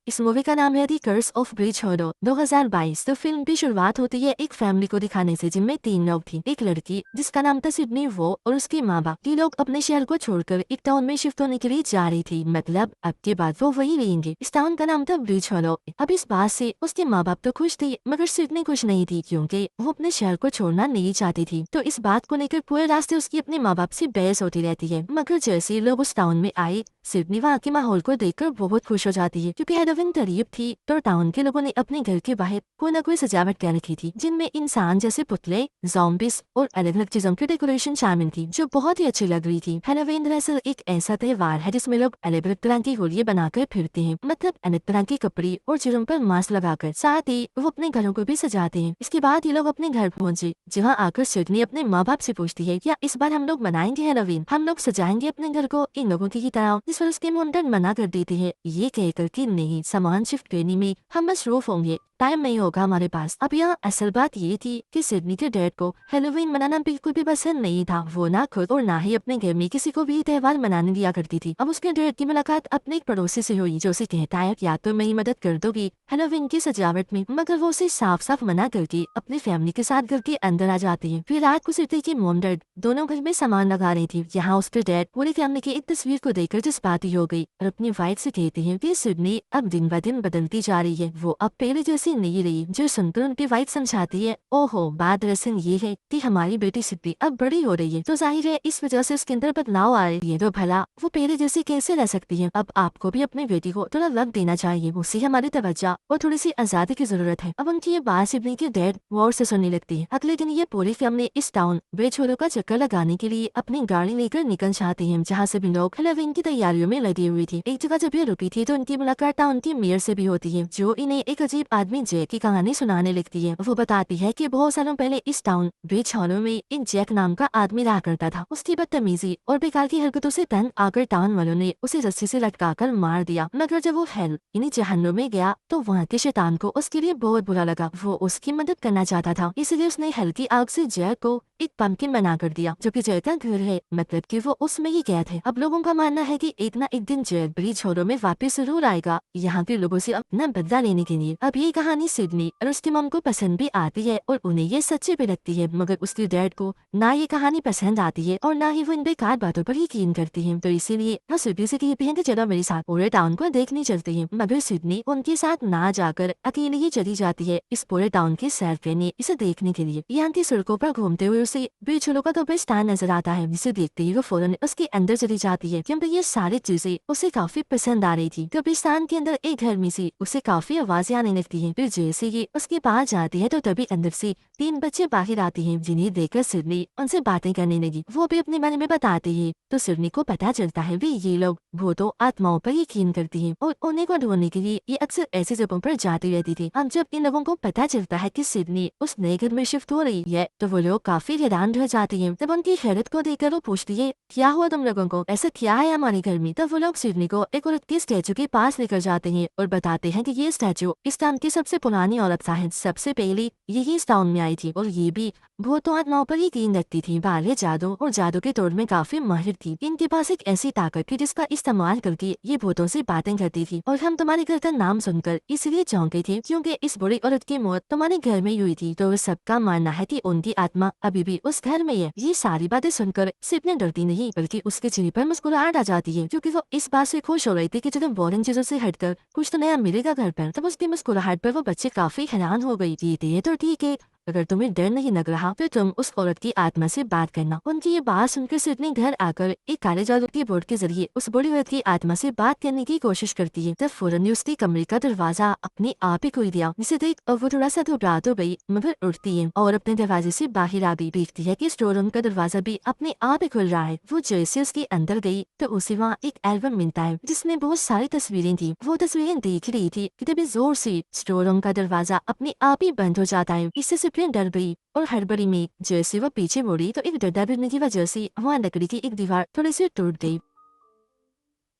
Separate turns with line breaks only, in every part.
इस मूवी का नाम है दी कर्स ऑफ ब्रिज होडो 2022। तो फिल्म की शुरुआत होती है एक फैमिली को दिखाने से जिनमें 3 लोग थी। एक लड़की जिसका नाम था सिडनी, वो और उसकी माँ बाप। ये लोग अपने शहर को छोड़कर एक टाउन में शिफ्ट होने के लिए जा रही थी, मतलब अब के बाद वो वही रहेंगे। इस टाउन का नाम था ब्रिज होडो। अब इस बात से उसके माँ बाप तो खुश थे, मगर सिडनी खुश नहीं थी क्योंकि वो अपने शहर को छोड़ना नहीं चाहती थी। तो इस बात को लेकर पूरे रास्ते उसकी अपने माँ बाप से बहस होती रहती है। मगर जैसे लोग उस टाउन में आए, सिडनी वहाँ के माहौल को देखकर बहुत खुश हो जाती है क्योंकि हैलोवीन करीब थी। तो टाउन के लोगों ने अपने घर के बाहर कोई न कोई सजावट कर रखी थी जिनमें इंसान जैसे पुतले, ज़ॉम्बिस और अलग अलग चीजों की डेकोरेशन शामिल थी जो बहुत ही अच्छी लग रही थी। हैलोवीन दरअसल एक ऐसा त्योहार है जिसमें लोग अलग अलग तरह की होलियां बनाकर फिरते हैं, मतलब अलग तरह के कपड़े और चेहरों पर मास्क लगाकर। साथ ही वो अपने घरों को भी सजाते हैं। इसके बाद ये लोग अपने घर पहुंचे, जहाँ आकर सिडनी अपने माँ बाप से पूछती है क्या इस बार हम लोग मनाएंगे हैलोवीन, हम लोग सजाएंगे अपने घर को इन लोगों की तरह। इस पर उसके मुंडन मना कर देते हैं, ये कहकर कि नहीं, सामान शिफ्ट करने में हम मसरूफ होंगे, टाइम नहीं होगा हमारे पास। अब यहाँ असल बात ये थी कि सिडनी के डैड को हैलोवीन मनाना बिल्कुल भी पसंद नहीं था। वो ना खुद और ना ही अपने घर में किसी को भी त्योहार मनाने दिया करती थी। अब उसके डैड की मुलाकात अपने एक पड़ोसी से हुई जो उसे कहता है या तो मेरी मदद कर दोगी हैलोवीन की सजावट में, मगर वो उसे साफ साफ मना करके अपनी फैमिली के साथ घर के अंदर आ जाती है। फिर रात को सिडनी की मॉम डैड दोनों घर में सामान लगा रही थी। यहाँ उसके डैड पूरी फैमिली की एक तस्वीर को देखकर जज्बाती हो गई और अपनी वाइफ से कहते हैं कि सिडनी अब दिन ब दिन बदलती जा रही है, वो अब पहले जैसी नहीं रही। जो सुनकर उनकी वाइफ समझाती है, ओहो बात दरअसल ये है कि हमारी बेटी सिडनी अब बड़ी हो रही है, तो जाहिर है इस वजह से उसके अंदर बदलाव आ रही है, तो भला वो पहले जैसी कैसे रह सकती है। अब आपको भी अपनी बेटी को थोड़ा वक्त देना चाहिए, उसे हमारी तवज्जो और थोड़ी सी आजादी की जरूरत है। अब उनकी ये बात सिडनी के डैड गौर से सुनने लगती है। अगले दिन ये पूरी फैमिली इस टाउन ब्रिज होडो का चक्कर लगाने के लिए अपनी गाड़ी लेकर निकल जाते हैं, जहाँ सभी लोग हैलोवीन की तैयारियों में लगी हुई थी। एक जगह जब ये रुकी थी तो उनकी मुलाकात टाउन की मेयर से भी होती है, जो इन्हें एक अजीब आदमी जैक की कहानी सुनाने लगती है। वो बताती है कि बहुत सालों पहले इस टाउन ब्रिज होडो में एक जैक नाम का आदमी रहा करता था। उसकी बदतमीजी और बेकार की हरकतों से तंग आकर टाउन वालों ने उसे रस्सी से लटकाकर मार दिया। मगर जब वो हेल यानी जहन्नुम में गया तो वहाँ के शैतान को उसके लिए बहुत बुरा लगा। वो उसकी मदद करना चाहता था, इसलिए उसने हेल की आग से जैक को एक पंपकिन बना कर दिया जो कि जैक का घर है, मतलब कि वो उसमें ही कैद है। अब लोगों का मानना है कि एक ना एक दिन जैक ब्रिज होडो में वापस जरूर आएगा यहाँ के लोगों से अपना बदला लेने के लिए। अब ये कहानी सिडनी और उसकी मम को पसंद भी आती है और उन्हें ये सच्ची भी लगती है, मगर उसके डैड को ना ये कहानी पसंद आती है और ना ही वो इन बेकार बातों पर यकीन करती है। तो इसीलिए वो सिडनी से कहते हैं कि चलो मेरे साथ पूरे टाउन को देखने चलते हैं, मगर सिडनी उनके साथ ना जाकर अकेले ही चली जाती है इस पूरे टाउन की सैर करने, इसे देखने के लिए। यहाँ की सड़कों पर घूमते हुए उसे ब्रिज होडो का कब्रिस्तान नजर आता है, जिसे देखते ही वो फौरन उसके अंदर चली जाती है क्योंकि ये सारी चीजें उसे काफी पसंद आ रही थी। कब्रिस्तान के अंदर एक घर में से उसे काफी आवाजें आने लगती है। फिर जैसे ही उसके पास जाती है तो तभी अंदर से 3 बच्चे बाहर आते हैं, जिन्हें देखकर सिडनी उनसे बातें करने लगी। वो भी अपने बारे में बताते हैं तो सिडनी को पता चलता है भी ये लोग भूतों आत्माओं पर यकीन करती है और उन्हें को ढूंढने के लिए ये अक्सर ऐसी जगहों पर जाती रहती थी। अब जब इन लोगों को पता चलता है कि सिडनी उस नए घर में शिफ्ट हो रही है तो वो लोग काफी हैरान रह जाते हैं। तब उनकी हैरत को देखकर वो पूछती है, क्या हुआ तुम लोगों को, ऐसा क्या है हमारे घर में। तब वो लोग सिडनी को एक औरत के स्टैचू के पास लेकर जाते हैं और बताते हैं कि ये स्टैचू इस टाउन की सबसे पुरानी औरत है, सबसे पहले यही इस टाउन में आई थी और ये भी भूतों आत्माओं पर यकीन रखती थी। बाले जादू और जादू के तौर में काफी माहिर थी। इनके पास एक ऐसी ताकत थी जिसका इस्तेमाल करके ये भूतों से बातें करती थी। और हम तुम्हारे घर का नाम सुनकर इसलिए चौंके थे क्योंकि इस बुरी औरत की मौत तुम्हारे घर में हुई थी, तो सबका मानना है कि उनकी आत्मा अभी भी उस घर में है। ये सारी बातें सुनकर सिडनी डरती नहीं बल्कि उसके चेहरे पर मुस्कुराहट आ जाती है, क्योंकि वो इस बात से खुश हो रही थी कि जब बोरिंग चीजों से हटकर कुछ तो नया मिलेगा घर पर। तब उसकी मुस्कुराहट पर वो बच्चे काफी हैरान हो गई थी। ये तो ठीक है, अगर तुम्हें डर नहीं लग रहा तो तुम उस औरत की आत्मा से बात करना। उनकी ये बात सुनकर सिडनी घर आकर एक काले जादू के बोर्ड के जरिए उस बड़ी औरत की आत्मा से बात करने की कोशिश करती है। तब फौरन उसके कमरे का दरवाजा अपने आप ही खुल दिया, जिसे देख वो थोड़ा सा घबरा तो गई मगर उठती है और अपने दरवाजे से बाहर आ गई। देखती है कि स्टोर रूम का दरवाजा भी अपने आप ही खुल रहा है। वो जैसे उसके अंदर गई तो उसे वहाँ एक एल्बम मिलता है जिसमें बहुत सारी तस्वीरें थी। वो तस्वीरें देख रही थी कि तभी जोर से स्टोर रूम का दरवाजा अपने आप ही बंद हो जाता है। इससे डर गई और हड़बड़ी में जैसे वो पीछे मुड़ी तो एक डंडा गिरने की वजह से वहाँ लकड़ी की एक दीवार थोड़ी सी टूट गई।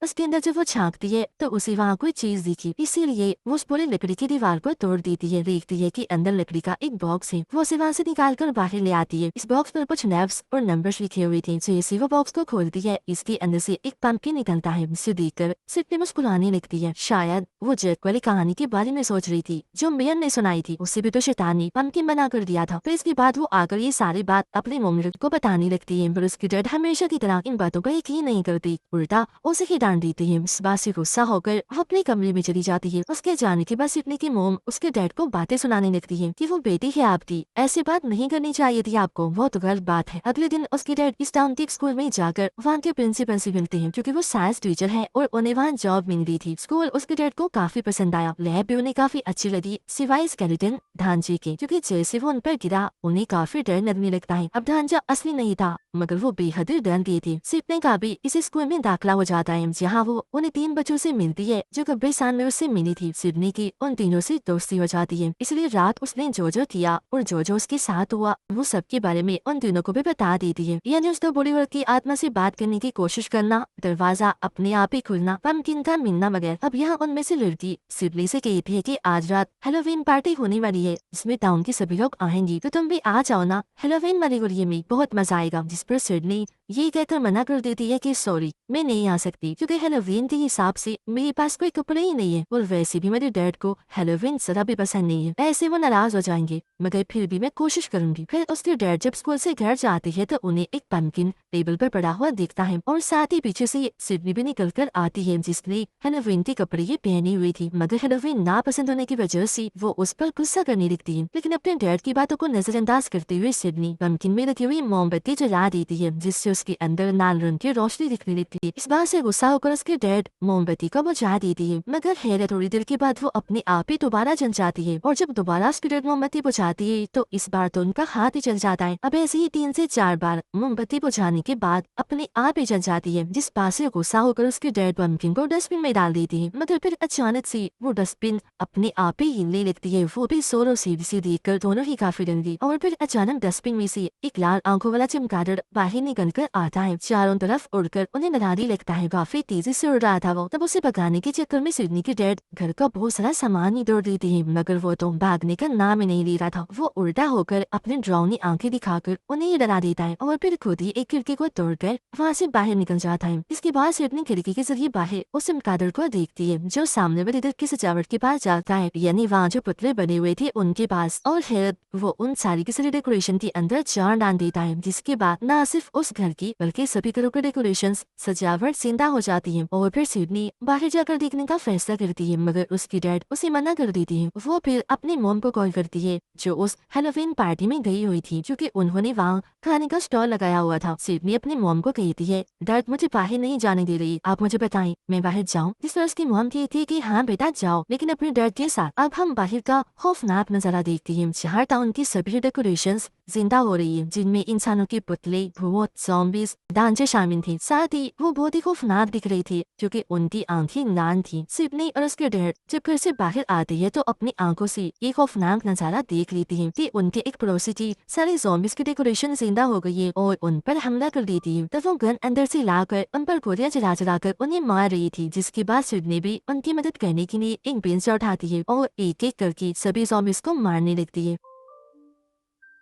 उसके अंदर जब वो झांकती है तो उसे वहाँ कोई चीज दिखी, इसीलिए वो उस पूरी लकड़ी की दीवार को तोड़ देती है। देखती है कि अंदर लकड़ी का एक बॉक्स है, वो उसे वहाँ से निकाल कर बाहर ले आती है। इस बॉक्स पर कुछ नंबर्स और नंबर्स लिखे हुए थे। जैसे वो बॉक्स को खोलती है, इसके अंदर से एक पंपकिन निकलता है। इसे देखकर सिडनी मुस्कुराने लगती है। शायद वो जैक वाली कहानी के बारे में सोच रही थी जो मेयर ने सुनाई थी। उसे भी तो शैतान ने पंपकिन बना कर दिया था। फिर इसके बाद वो आकर ये सारी बात अपने मम्मी को बताने लगती है, पर उसकी डैड हमेशा की तरह इन बातों का यकीन नहीं करती, उल्टा उसे ही डांट देती है। इस बात से गुस्सा होकर वो अपने कमरे में चली जाती है। उसके जाने के बाद सिडनी की मोम उसके डैड को बातें सुनाने लगती है कि वो बेटी है आपकी, ऐसी बात नहीं करनी चाहिए थी आपको, बहुत गलत बात है। अगले दिन उसके डैड इस टाउन के स्कूल में जाकर वहाँ के प्रिंसिपल से मिलते हैं, क्योंकि वो साइंस टीचर है और उन्हें वहाँ जॉब मिल गई थी। स्कूल उसके डैड को काफी पसंद आया, लैब भी उन्हें काफी अच्छी लगी सिवाय स्केलेटन ढांचे के, क्योंकि जैसे वो उन पर गिरा उन्हें काफी डर लगने लगता है। अब ढांचा असली नहीं था मगर वो बेहद डर गए थे। सिडनी का भी इस स्कूल में दाखिला हो जाता है, जहाँ वो उन्हें 3 बच्चों से मिलती है जो कब्बे साल में उससे मिली थी। सिडनी की उन तीनों से दोस्ती हो जाती है, इसलिए रात उसने जो जो किया और जो जो उसके साथ हुआ वो सबके बारे में उन तीनों को भी बता देती है। यानी उस तो बूढ़ी औरत की आत्मा से बात करने की कोशिश करना, दरवाजा अपने आप ही खुलना, पंपकिन का मिलना वगैरह। अब यहाँ उनमें से लड़की सिडनी से कहती है कि आज रात हेलोवीन पार्टी होने वाली है, जिसमें टाउन के सभी लोग आएंगे, तो तुम भी आ जाओ ना, हेलोवीन वाली गुड़िया में बहुत मजा आएगा। जिस पर सिडनी ये कहकर मना कर देती है कि सॉरी मैं नहीं आ सकती, क्योंकि हेलोवीन के हिसाब से मेरे पास कोई कपड़े ही नहीं है, और वैसे भी मेरे डैड को हेलोवीन जरा भी पसंद नहीं है, ऐसे वो नाराज हो जाएंगे, मगर फिर भी मैं कोशिश करूंगी। फिर उसके डैड जब स्कूल से घर जाते हैं तो उन्हें एक पंपकिन टेबल पर पड़ा हुआ दिखता है, और साथ ही पीछे से सिडनी भी निकल कर आती है, जिसने हेलोवीन के कपड़े ये पहने हुए थी। मगर हेलोवीन ना पसंद होने की वजह से वो उस पर गुस्सा करने लगती है, लेकिन अपने डैड की बातों को नजरअंदाज करते हुए सिडनी पंपकिन में लगी हुई मोमबत्ती जला देती है, जिससे उसके अंदर लाल रंग की रोशनी दिखने लगती है। इस बात से गुस्सा होकर उसके डैड मोमबत्ती को बुझा देती है, मगर हैरत थोड़ी देर के बाद वो अपने आप ही दोबारा जल जाती है, और जब दोबारा उसकी डैड मोमबत्ती बुझाती है तो इस बार तो उनका हाथ ही जल जाता है। अब ऐसे ही 3 से 4 बार मोमबत्ती बुझाने के बाद अपने आप ही जल जाती है, जिस बात से गुस्सा होकर उसके डैड पंपकिन को डस्टबिन में डाल देती है, मगर फिर अचानक से वो डस्टबिन अपने आप ही हिलने लगती है। वो भी जोरों से देखकर दोनों ही काफी डर गई, और फिर अचानक डस्टबिन में से एक लाल आंखों वाला चमगादड़ बाहर निकल कर आता है, चारों तरफ उड़कर उन्हें डराने लगता है। काफी तेजी से उड़ रहा था वो, तब उसे भगाने के चक्कर में सिडनी के डैड घर का बहुत सारा सामान ही तोड़ देते हैं, मगर वो तो भागने का नाम ही नहीं ले रहा था। वो उल्टा होकर अपने डरावनी आंखें दिखाकर उन्हें डरा देता है, और फिर खुद ही एक खिड़की को तोड़कर वहाँ से बाहर निकल जाता है। इसके बाद सिडनी खिड़की के जरिए बाहर उस चमगादड़ को देखती है, जो सामने वाले दर की सजावट के पास जाता है, यानी वहाँ जो पुतले बने हुए थे उनके पास, और हैरत वो उन सारी की सारी डेकोरेशन के अंदर जान डाल देता है, जिसके बाद न सिर्फ उस घर की बल्कि सभी घरों के डेकोरेशन सजावट जिंदा हो जाती है। और फिर सिडनी बाहर जाकर देखने का फैसला करती है, मगर उसकी डैड उसे मना कर देती है। वो फिर अपनी मोम को कॉल करती है, जो उस हेलोवीन पार्टी में गई हुई थी, क्योंकि उन्होंने वहाँ खाने का स्टॉल लगाया हुआ था। सिडनी अपनी मोम को कहती है, डैड मुझे बाहर नहीं जाने दे रही, आप मुझे बताएं मैं बाहर जाऊँ। जिस पर उसकी मोम कहती है कि हाँ बेटा जाओ, लेकिन अपने डैड के साथ। अब हम बाहर का खौफनाक नजारा देखते हैं, जहाँ टाउन की सभी डेकोरेशन जिंदा हो रही है, जिनमें इंसानों के पुतले, भूत, ज़ॉम्बीज, ढांचे शामिल थे। साथ ही वो बहुत ही खौफनाक दिख रही थी, क्योंकि उनकी आंखें लाल थी। सिडनी और उसके डैड जब घर से बाहर आते हैं तो अपनी आंखों से ये खौफनाक नजारा देख लेती है कि उनके एक पड़ोसी की सारे ज़ॉम्बीज की डेकोरेशन जिंदा हो गई है और उन पर हमला कर देती है। तब वो गन अंदर से लाकर उन पर गोलियां चला कर उन्हें मार रही थी, जिसके बाद सिडनी भी उनकी मदद करने के लिए एक बेंच उठाती है और एक एक करके सभी ज़ॉम्बीज को मारने लगती है।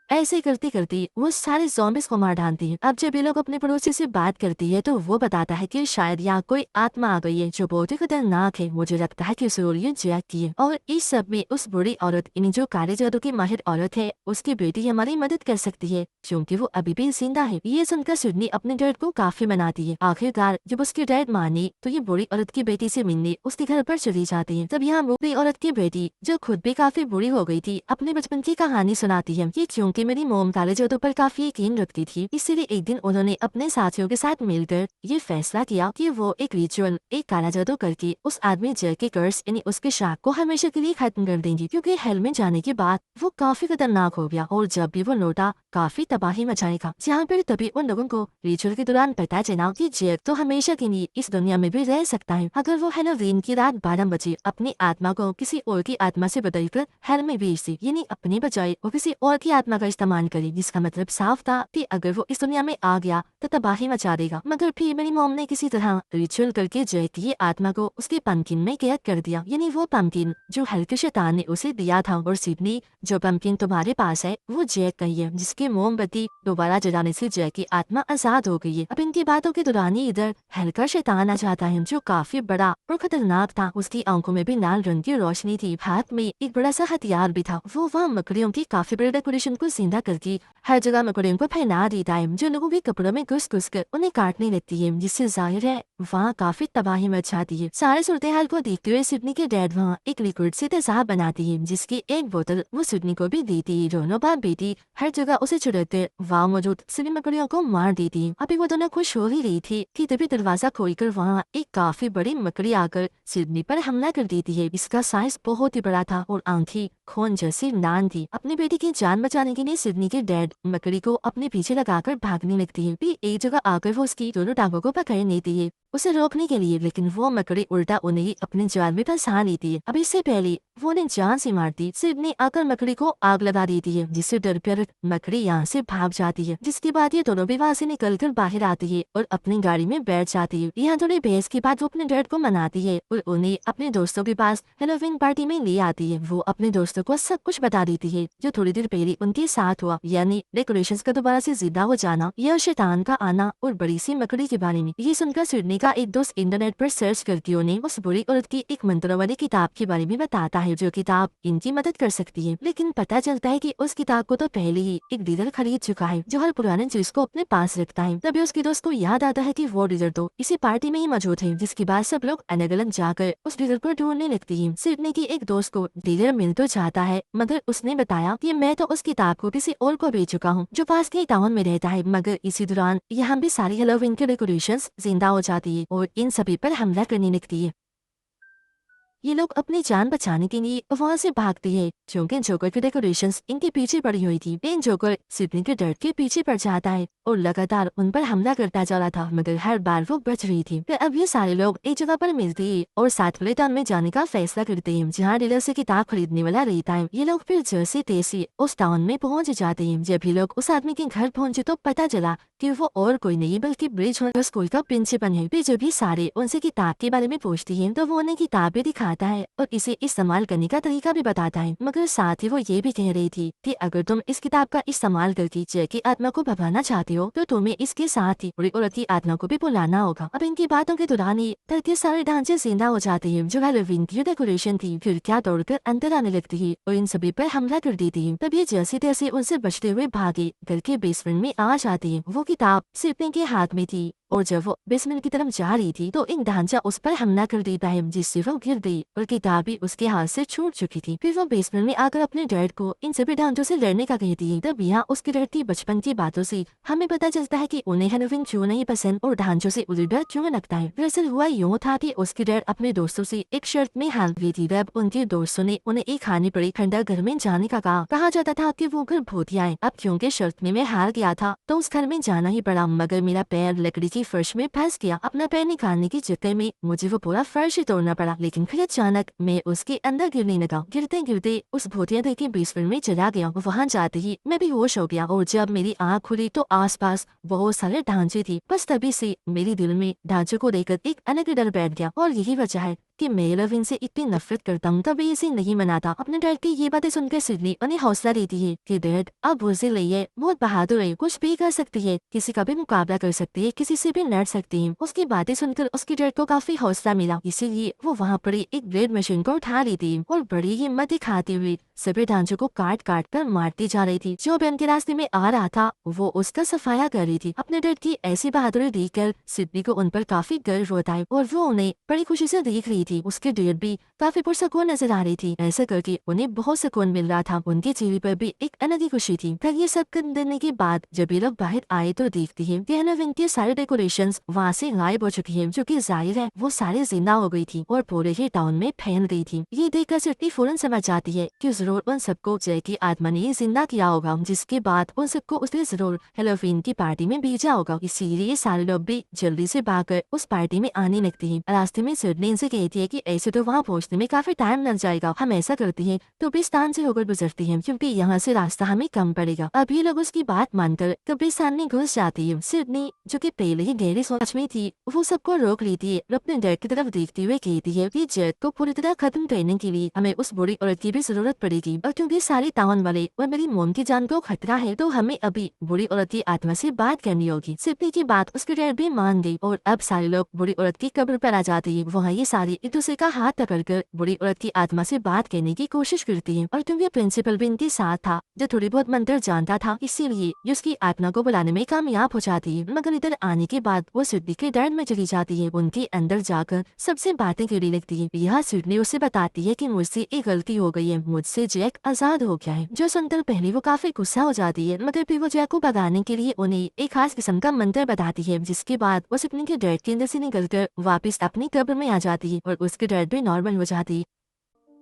ऐसे करते करते वो सारे ज़ॉम्बीज को मार डालती है। अब जब ये लोग अपने पड़ोसी से बात करती है तो वो बताता है कि शायद यहाँ कोई आत्मा आ गई है जो बहुत ही खतरनाक है। मुझे लगता है कि उसे ये जैक की है, और इस सब में उस बुरी औरत यानी जो काले जादू की माहिर औरत है उसकी बेटी हमारी मदद कर सकती है, क्योंकि वो अभी भी जिंदा है। ये सुनकर सिडनी अपने डैड को काफी मनाती है। आखिरकार जब उसके डैड माने तो ये बुरी औरत की बेटी से मिलने उसके घर पर चली जाती है। तब यहाँ बुरी औरत की बेटी, जो खुद भी काफी बुरी हो गई थी, अपने बचपन की कहानी सुनाती है कि क्योंकि मेरी मोम काले जादू पर काफी यकीन रखती थी, इसलिए एक दिन उन्होंने अपने साथियों के साथ मिलकर ये फैसला किया कि वो एक रिचुअल, एक काला जादू करके उस आदमी जैक के कर्स यानी उसके शाप को हमेशा के लिए खत्म कर देंगे, क्योंकि हेल में जाने के बाद वो काफी खतरनाक हो गया और जब भी वो लौटा काफी तबाही मचाएगा। जहाँ पर तभी उन लोगों को रिचुअल के दौरान पता चला कि जैक तो हमेशा के लिए इस दुनिया में भी रह सकता है, अगर वो हेलोवीन की रात 12 बजे अपनी आत्मा को किसी और की आत्मा से बदलकर हेल में भेज दे, यानी अपने बजाय वो किसी और की आत्मा का इस्तेमाल करी, जिसका मतलब साफ था कि अगर वो इस दुनिया में आ गया तो तबाही मचा देगा। मगर फिर मेरी मॉम ने किसी तरह रिचुअल करके जैक की आत्मा को उसके पंपकिन में कैद कर दिया, यानी वो पंपकिन जो हल्के शैतान ने उसे दिया था। और सिडनी, जो पंपकिन तुम्हारे पास है वो जैक का ही है, जिसकी मोमबत्ती दोबारा जलाने से जैक की आत्मा आजाद हो गई है। अब इनकी बातों के दौरान ही इधर हल्का शैतान आ जाता है, जो काफी बड़ा और खतरनाक था। उसकी आंखों में भी लाल रंग की रोशनी थी, हाथ में एक बड़ा सा हथियार भी था। वो वहाँ मकड़ियों की काफी बड़ी डेकोरेशन को जिंदा करके हर जगह मकड़ियों को फैला देता है, जो लोगों के कपड़ों में घुस घुस कर उन्हें काटने लगती है, जिससे जाहिर है वहाँ काफी तबाही मच जाती है। सारे सूरत हाल को देखते हुए सिडनी के डैड वहाँ एक लिक्विड से तेजाब बनाती है, जिसकी एक बोतल वो सिडनी को भी देती है। दोनों बाप बेटी हर जगह उसे छुड़ाते वहाँ मौजूद सभी मकड़ियों को मार देती है। अभी वो दोनों खुश हो ही रही थी कि तभी दरवाजा खोलकर वहाँ एक काफी बड़ी मकड़ी आकर सिडनी पर हमला कर देती है। इसका साइज बहुत ही बड़ा था और आंखें खून जैसी लाल थी। अपनी बेटी की जान बचाने के लिए सिडनी के डैड मकड़ी को अपने पीछे लगाकर भागने लगती है। भी एक जगह आकर वो उसकी दोनों टांगों को पकड़ लेती है उसे रोकने के लिए, लेकिन वो मकड़ी उल्टा उन्हें अपने जाल में फंसा लेती है। अब इससे पहले वो उन्हें जान से मारती, सिडनी आकर मकड़ी को आग लगा देती है, जिससे डर कर मकड़ी यहाँ से भाग जाती है। जिसके बाद ये दोनों भी वहाँ से निकलकर बाहर आती है और अपनी गाड़ी में बैठ जाती है। यहाँ थोड़ी बहस के बाद वो अपने डैड को मनाती है और उन्हें अपने दोस्तों के पास हेलोवीन पार्टी में ले आती है। वो अपने दोस्तों को सब कुछ बता देती है जो थोड़ी देर पहले उनके साथ हुआ, यानी डेकोरेशंस का दोबारा से जिंदा हो जाना, यह शैतान का आना और बड़ी सी मकड़ी के बारे में। ये सुनकर सिडनी का एक दोस्त इंटरनेट पर सर्च करके उन्हें उस बुरी औरत की एक मंत्रों वाली किताब के बारे में बताता है, जो किताब इनकी मदद कर सकती है। लेकिन पता चलता है कि उस किताब को तो पहले ही एक डीलर खरीद चुका है, जो हर पुराने चीज को अपने पास रखता है। तभी उसके दोस्त को याद आता है कि वो डीलर तो इसी पार्टी में ही मौजूद है। जिसके बाद सब लोग अलग अलग जाकर उस डीलर को ढूंढने लगती है। सिडनी की एक दोस्त को डीलर मिल तो जाता है, मगर उसने बताया कि मैं तो उस किताब को किसी और को बेच चुका हूँ, जो पास के टाउन में रहता है। मगर इसी दौरान यहाँ भी सारी हेलोवीन की डेकोरेशंस जिंदा हो जाती है और इन सभी पर हमला करने लगती है। ये लोग अपनी जान बचाने के लिए वहाँ से भागते हैं, क्योंकि जोकर की डेकोरेशंस इनके पीछे पड़ी हुई थी। लेकिन जोकर सिडनी के डर के पीछे पड़ जाता है और लगातार उन पर हमला करता जा रहा था, मगर हर बार वो बच रही थी। फिर अब ये सारे लोग एक जगह पर मिलते हैं और साथ वाले टाउन में जाने का फैसला करते हैं, जहाँ डीलर से किताब खरीदने वाला रहता है। ये लोग फिर जैसे तैसे उस टाउन में पहुँच जाते हैं। जब ये लोग उस आदमी के घर पहुँचे तो पता चला कि वो और कोई नहीं बल्कि ब्रिज स्कूल का प्रिंसिपल है। फिर जब भी सारे उनसे किताब के बारे में पूछती है तो वो उन्हें किताब भी दिखाता है और इसे इस्तेमाल करने का तरीका भी बताता है। मगर साथ ही वो ये भी कह रही थी कि अगर तुम इस किताब का इस्तेमाल करके जैक की आत्मा को भगाना चाहते हो तो तुम्हें इसके साथ ही बुरी औरत की आत्मा को भी बुलाना होगा। अब इनकी बातों के दौरान ही घर के सारे ढांचे जिंदा हो जाते हैं, जो हेलोवीन की डेकोरेशन थी फिर क्या दौड़कर अंदर आने लगती है और इन सभी पर हमला कर देती है। तब ये जैसे तैसे उनसे बचते हुए भागे घर के बेसमेंट में आ जाती है। वो किताब सिडनी के हाथ में थी और जब वो बेसमेंट की तरफ जा रही थी तो एक ढांचा उस पर हमला कर देता है, जिससे वो गिर गई और किताब भी उसके हाथ से छूट चुकी थी। फिर वो बेसमेंट में आकर अपने डैड को इन सभी ढांचों से लड़ने का कहती है। तब यहाँ उसकी डरती बचपन की बातों से हमें पता चलता है कि उन्हें हेलोवीन क्यों नहीं पसंद और ढांचों से उन्हें डर क्यों लगता है। दरअसल हुआ यूँ था कि उसके डैड अपने दोस्तों से एक शर्त में हार गई थी। तब उनके दोस्तों ने उन्हें एक खाने पड़ी खंडर घर में जाने का कहा जाता था कि वो घर भूतिया है। अब क्योंकि शर्त में मैं हार गया था तो उस घर में जाना ही पड़ा, मगर मेरा पैर लकड़ी की फर्श में फंस गया। अपना पैर निकालने के चक्कर में मुझे वो पूरा फर्श ही तोड़ना पड़ा। लेकिन फिर अचानक मैं उसके अंदर गिरने लगा। गिरते गिरते उस भूतिया घर के बेसमेंट में चला गया। वहाँ जाते ही मैं भी होश हो गया और जब मेरी आँख खुली तो आसपास बहुत सारे ढांचे थे। बस तभी से मेरे दिल में ढांचों को देखकर एक अलग डर बैठ गया और यही वजह है कि मैं हेलोवीन से इतनी नफरत करता हूँ। तभी इसे नहीं मनाता। अपने डैड की ये बातें सुनकर सिडनी उन्हें हौसला देती है कि डैड अब बुज़दिल नहीं है, बहुत बहादुर है, कुछ भी कर सकती है, किसी का भी मुकाबला कर सकती है, किसी से भी लड़ सकती है। उसकी बातें सुनकर उसके डैड को काफी हौसला मिला, इसीलिए वो वहाँ पर एक ब्लेड मशीन को उठा लेती है और बड़ी हिम्मत दिखाते हुए सभी ढांचों को काट काट कर मारती जा रही थी। जो भी उनके रास्ते में आ रहा था वो उसका सफाया कर रही थी। अपने डैड की ऐसी बहादुरी देखकर सिडनी को उन पर काफी गर्व होता है और वो उन्हें बड़ी खुशी से देख रही थी। उसके डैड भी काफी पुरसकून नजर आ रही थी। ऐसा करके उन्हें बहुत सुकून मिल रहा था। उनके चेहरे पर भी एक अलग ही खुशी थी। फिर ये सब करने के बाद जब ये लोग बाहर आए तो देखती है कि हेलोवीन के सारे डेकोरेशंस वहाँ से गायब हो चुकी है, जो कि जाहिर है वो सारे जिंदा हो गई थी और पूरे ही टाउन में फैल गई थी। ये देखकर सिडनी फौरन समझ जाती है कि जरूर उन सबको जय की आत्मा ने जिंदा किया होगा, जिसके बाद उन सबको उसने जरूर हेलोवीन की पार्टी में भेजा होगा। इसीलिए सारे लोग भी जल्दी से भागकर उस पार्टी में आने लगते हैं। रास्ते में सिडनी इनसे कहती है कि ऐसे तो वहाँ पहुँचने में काफी टाइम लग जाएगा, हम ऐसा करते हैं तो कब्रिस्तान से होकर गुजरती है, क्योंकि यहाँ से रास्ता हमें कम पड़ेगा। अभी लोग उसकी बात मानकर कब्रिस्तान में घुस जाती है। सिडनी जो कि पहले ही गहरी सोच में थी, वो सबको रोक लेती है और अपने डैड की तरफ देखते हुए कहती है कि जेट को पूरी तरह खत्म करने के लिए हमें उस बुरी औरत की भी जरूरत पड़ेगी, और क्योंकि सारे टाउन वाले और मेरी मोम की जान को खतरा है तो हमें अभी बुरी औरत की आत्मा से बात करनी होगी। सिडनी की बात उसके डैड भी मान गई और अब सारे लोग बुरी औरत की कब्र पर आ जाते हैं। वहाँ ये सारे एक दूसरे का हाथ पकड़कर बुरी औरत की आत्मा से बात करने की कोशिश करती है, और क्योंकि प्रिंसिपल भी इनके साथ था जो थोड़ी बहुत मंत्र जानता था, इसीलिए उसकी आत्मा को बुलाने में कामयाब हो जाती है। मगर इधर आने के बाद वो सिडनी के डैड में चली जाती है, उनके अंदर जाकर सबसे बातें करने लगती है। यह सिडनी उसे बताती है कि मुझसे एक गलती हो गई है, मुझसे जैक आजाद हो गया है। जो सुनकर पहले वो काफी गुस्सा हो जाती है, मगर फिर वो जैक को भगाने के लिए उन्हें एक खास किस्म का मंत्र बताती है, जिसके बाद वो सिडनी के डैड के अंदर से निकलकर वापस अपनी कब्र में आ जाती है और उसके डैड भी नॉर्मल हो जाती है।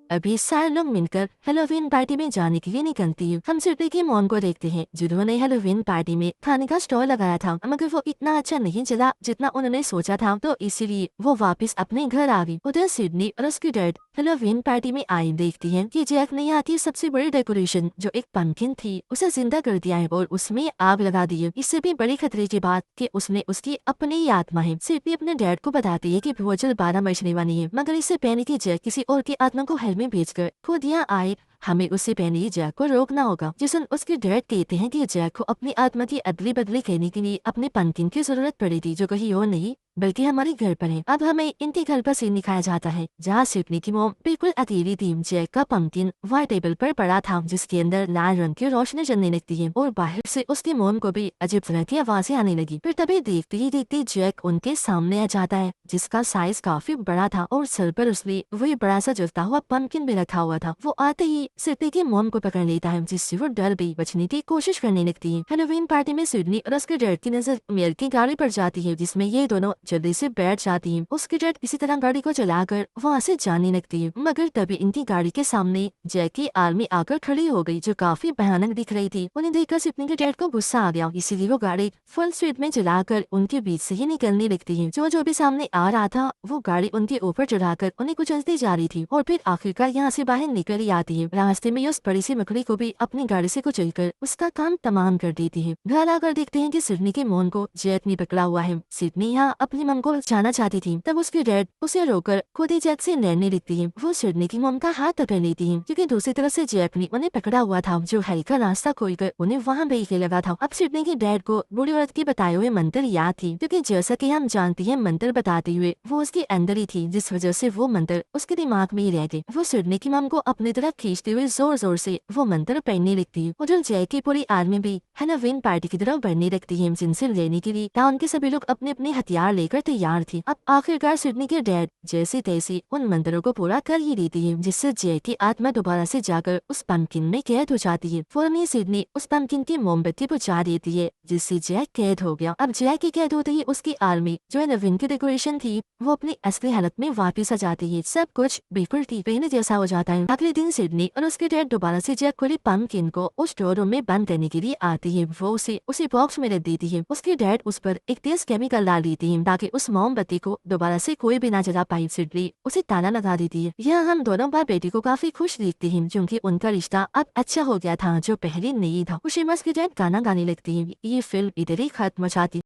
अभी सारे लोग मिलकर हेलोवीन पार्टी में जाने के लिए निकलती है। हम सिडनी की मॉम को देखते हैं जिन्होंने हेलोवीन पार्टी में खाने का स्टॉल लगाया था, मगर वो इतना अच्छा नहीं चला जितना उन्होंने सोचा था, तो इसीलिए वो वापस अपने घर आ गई। उधर सिडनी और उसकी डैड हेलोवीन पार्टी में आई देखती है कि जैक ने यहाँ की सबसे बड़ी डेकोरेशन जो एक पंपकिन थी उसे जिंदा कर दिया है और उसमें आग लगा दी है। इससे भी बड़ी खतरे की बात कि उसने उसकी अपनी ही आत्मा है। सिडनी अपने डैड को बताती है कि वो जल्द 12 बजने वाली है, मगर इससे पहले कि जैक किसी और की आत्मा को में भेजकर खुद यहाँ आए, हमें उससे पहले ही जैक को रोकना होगा। जिसन उसके डैड कहते हैं कि जैक को अपनी आत्मा की अदली बदली करने के लिए अपने पंपकिन की जरूरत पड़ेगी, जो कहीं और नहीं बल्कि हमारे घर पर है। अब हमें इनके घर पर सीन दिखाया जाता है जहाँ सिडनी की मोम बिल्कुल अकेली थी। जैक का पंपकिन व्हाइट टेबल पर पड़ा था, जिसके अंदर लाल रंग की रोशनी जलने लगती है और बाहर से उसकी मोम को भी अजीब तरह की आवाजें आने लगी। फिर तभी देखते ही देखते जैक उनके सामने आ जाता है, जिसका साइज काफी बड़ा था और सर पर उसने वही बड़ा सा जलता हुआ पंपकिन भी रखा हुआ था। वो आते ही सिडनी की मोम को पकड़ लेता है, जिससे वो डर भी बचने की कोशिश करने लगती है। हेलोवीन पार्टी में सिडनी और उसके डैड की नजर मेयर की गाड़ी पर जाती है, जिसमें ये दोनों जल्दी से बैठ जाती है। उसके डैड इसी तरह गाड़ी को चलाकर वहाँ से जाने लगती है, मगर तभी इनकी गाड़ी के सामने जैक की आर्मी आकर खड़ी हो गई, जो काफी भयानक दिख रही थी। उन्हें देखकर सिडनी के डैड को गुस्सा आ गया, इसीलिए वो गाड़ी फुल स्पीड में चलाकर उनके बीच से ही निकलने लगती है। जो भी सामने आ रहा था वो गाड़ी उनके ऊपर चढ़ाकर उन्हें कुचलती जा रही थी और फिर आखिरकार यहाँ से बाहर निकल ही आती है। रास्ते में उस बड़ी सी मकड़ी को भी अपनी गाड़ी से कुचलकर उसका काम तमाम कर देती है। घर आकर देखते हैं कि सिडनी के मोन को जैक ने पकड़ा हुआ है। सिडनी यहाँ अपनी मम को जाना चाहती थी, तब उसके डैड उसे रोकर खुद ही जैक से लड़ने लगती है। वो सिडनी की मोम का हाथ पकड़ लेती है, क्योंकि दूसरी तरफ से जैक ने उन्हें पकड़ा हुआ था, जो हल्का रास्ता खोलकर उन्हें वहाँ भेजने लगा था। अब सिडनी के डैड को बूढ़ी औरत के बताए हुए मंत्र याद थी, क्योंकि जैसा कि हम जानते हैं मंत्र बताते हुए वो उसके अंदर ही थी, जिस वजह से वो मंत्र उसके दिमाग में ही रह गए। वो सिडनी की मम को अपनी तरफ खींचते हुए जोर जोर से वो मंत्र पढ़ने लगती है और जो जैक की पूरी आर्मी भी हेलोवीन पार्टी की तरफ बढ़ने लगती है, जिनसे लेने के लिए टाउन के सभी लोग अपने अपने हथियार लेकर तैयार थे। अब आखिरकार सिडनी के डैड जैसे तैसे उन मंत्रों को पूरा कर ही देती है, जिससे जैक की आत्मा दोबारा से जाकर उस पंपकिन में कैद हो जाती है। फौरन ही सिडनी उस पंपकिन की मोमबत्ती बुझा देती है, जिससे जैक कैद हो गया। अब जैक की कैद होते ही उसकी आर्मी जो हेलोवीन की डेकोरेशन थी वो अपनी असली हालत में वापस आ जाती है। सब कुछ बिल्कुल ठीक पहले जैसा हो जाता है। अगले दिन सिडनी और उसके डैड दोबारा से जैक खुली पंपकिन को उस स्टोर रूम में बंद करने के लिए आती है। वो उसे बॉक्स में रख देती है। उसके डैड उस पर एक तेज केमिकल डाल देती है ताकि उस मोमबत्ती को दोबारा से कोई भी ना जला पाए। सिडनी उसे ताला लगा देती है। यह हम दोनों बार बेटी को काफी खुश देखते हैं, क्योंकि उनका रिश्ता अब अच्छा हो गया था, जो पहले नहीं था। उसे मस्क के डैड गाना गाने लगती है। ये फिल्म इधर ही खत्म हो जाती।